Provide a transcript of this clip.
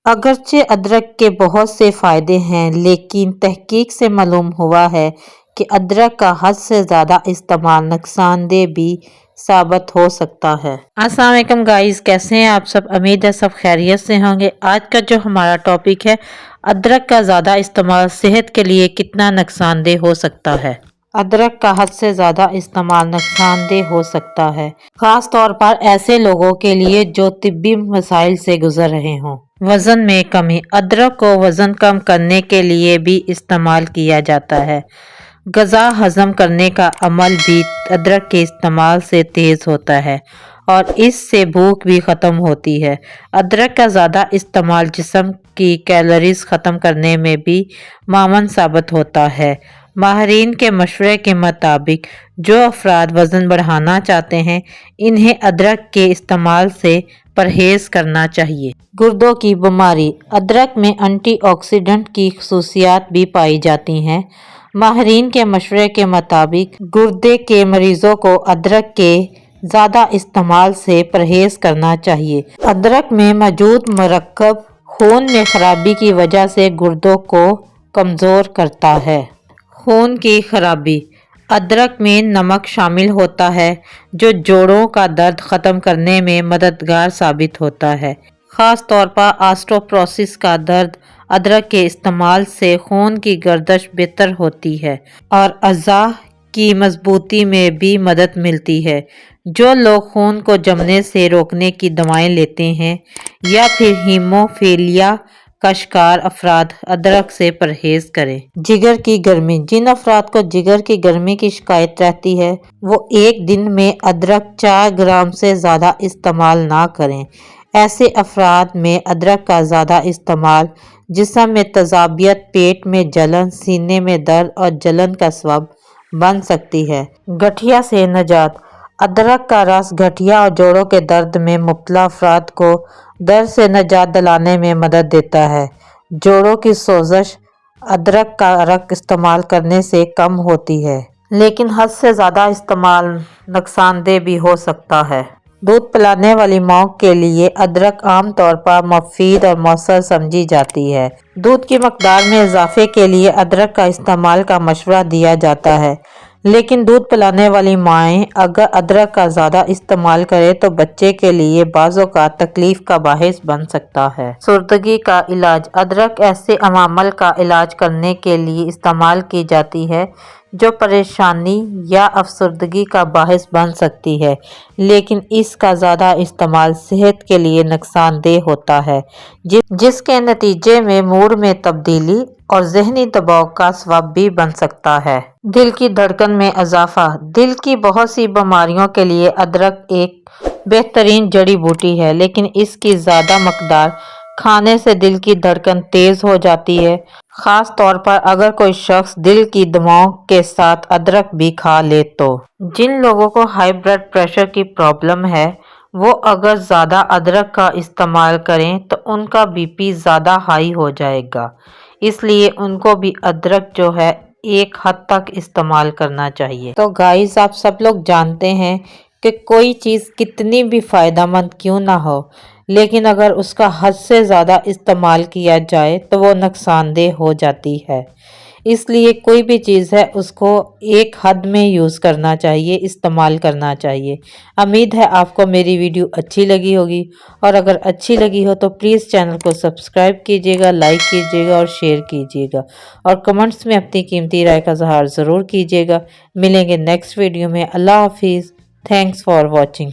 اگرچہ ادرک کے بہت سے فائدے ہیں، لیکن تحقیق سے معلوم ہوا ہے کہ ادرک کا حد سے زیادہ استعمال نقصان دہ بھی ثابت ہو سکتا ہے۔ السلام علیکم گائز، کیسے ہیں آپ سب؟ امید ہے سب خیریت سے ہوں گے۔ آج کا جو ہمارا ٹاپک ہے، ادرک کا زیادہ استعمال صحت کے لیے کتنا نقصان دہ ہو سکتا ہے۔ ادرک کا حد سے زیادہ استعمال نقصان دہ ہو سکتا ہے، خاص طور پر ایسے لوگوں کے لیے جو طبی مسائل سے گزر رہے ہوں۔ وزن میں کمی: ادرک کو وزن کم کرنے کے لیے بھی استعمال کیا جاتا ہے۔ غذا ہضم کرنے کا عمل بھی ادرک کے استعمال سے تیز ہوتا ہے اور اس سے بھوک بھی ختم ہوتی ہے۔ ادرک کا زیادہ استعمال جسم کی کیلوریز ختم کرنے میں بھی معاون ثابت ہوتا ہے۔ ماہرین کے مشورے کے مطابق جو افراد وزن بڑھانا چاہتے ہیں، انہیں ادرک کے استعمال سے پرہیز کرنا چاہیے۔ گردوں کی بیماری: ادرک میں اینٹی آکسیڈنٹ کی خصوصیات بھی پائی جاتی ہیں۔ ماہرین کے مشورے کے مطابق گردے کے مریضوں کو ادرک کے زیادہ استعمال سے پرہیز کرنا چاہیے۔ ادرک میں موجود مرکب خون میں خرابی کی وجہ سے گردوں کو کمزور کرتا ہے۔ خون کی خرابی: ادرک میں نمک شامل ہوتا ہے جو جوڑوں کا درد ختم کرنے میں مددگار ثابت ہوتا ہے، خاص طور پر آسٹوپروسس کا درد۔ ادرک کے استعمال سے خون کی گردش بہتر ہوتی ہے اور اعضاء کی مضبوطی میں بھی مدد ملتی ہے۔ جو لوگ خون کو جمنے سے روکنے کی دوائیں لیتے ہیں یا پھر ہیموفیلیا کا شکار افراد ادرک سے پرہیز کریں۔ جگر کی گرمی: جن افراد کو جگر کی گرمی کی شکایت رہتی ہے، وہ ایک دن میں ادرک 4 گرام سے زیادہ استعمال نہ کریں۔ ایسے افراد میں ادرک کا زیادہ استعمال جسم میں تیزابیت، پیٹ میں جلن، سینے میں درد اور جلن کا سبب بن سکتی ہے۔ گٹھیا سے نجات: ادرک کا رس گٹھیا اور جوڑوں کے درد میں مبتلا افراد کو درد سے نجات دلانے میں مدد دیتا ہے۔ جوڑوں کی سوزش ادرک کا عرق استعمال کرنے سے کم ہوتی ہے، لیکن حد سے زیادہ استعمال نقصان دہ بھی ہو سکتا ہے۔ دودھ پلانے والی ماؤں کے لیے ادرک عام طور پر مفید اور مؤثر سمجھی جاتی ہے۔ دودھ کی مقدار میں اضافے کے لیے ادرک کا استعمال کا مشورہ دیا جاتا ہے، لیکن دودھ پلانے والی مائیں اگر ادرک کا زیادہ استعمال کریں تو بچے کے لیے بعض اوقات تکلیف کا باعث بن سکتا ہے۔ افسردگی کا علاج: ادرک ایسے عوامل کا علاج کرنے کے لیے استعمال کی جاتی ہے جو پریشانی یا افسردگی کا باعث بن سکتی ہے، لیکن اس کا زیادہ استعمال صحت کے لیے نقصان دہ ہوتا ہے، جس کے نتیجے میں موڈ میں تبدیلی اور ذہنی دباؤ کا سبب بھی بن سکتا ہے۔ دل کی دھڑکن میں اضافہ: دل کی بہت سی بیماریوں کے لیے ادرک ایک بہترین جڑی بوٹی ہے، لیکن اس کی زیادہ مقدار کھانے سے دل کی دھڑکن تیز ہو جاتی ہے، خاص طور پر اگر کوئی شخص دل کی دواؤں کے ساتھ ادرک بھی کھا لے تو۔ جن لوگوں کو ہائی بلڈ پریشر کی پرابلم ہے، وہ اگر زیادہ ادرک کا استعمال کریں تو ان کا بی پی زیادہ ہائی ہو جائے گا، اس لیے ان کو بھی ادرک جو ہے ایک حد تک استعمال کرنا چاہیے۔ تو گائز، آپ سب لوگ جانتے ہیں کہ کوئی چیز کتنی بھی فائدہ مند کیوں نہ ہو، لیکن اگر اس کا حد سے زیادہ استعمال کیا جائے تو وہ نقصان دہ ہو جاتی ہے۔ اس لیے کوئی بھی چیز ہے اس کو ایک حد میں یوز کرنا چاہیے، استعمال کرنا چاہیے۔ امید ہے آپ کو میری ویڈیو اچھی لگی ہوگی، اور اگر اچھی لگی ہو تو پلیز چینل کو سبسکرائب کیجیے گا، لائک کیجیے گا اور شیئر کیجیے گا، اور کمنٹس میں اپنی قیمتی رائے کا اظہار ضرور کیجیے گا۔ ملیں گے نیکسٹ ویڈیو میں۔ اللہ حافظ۔ Thanks for watching.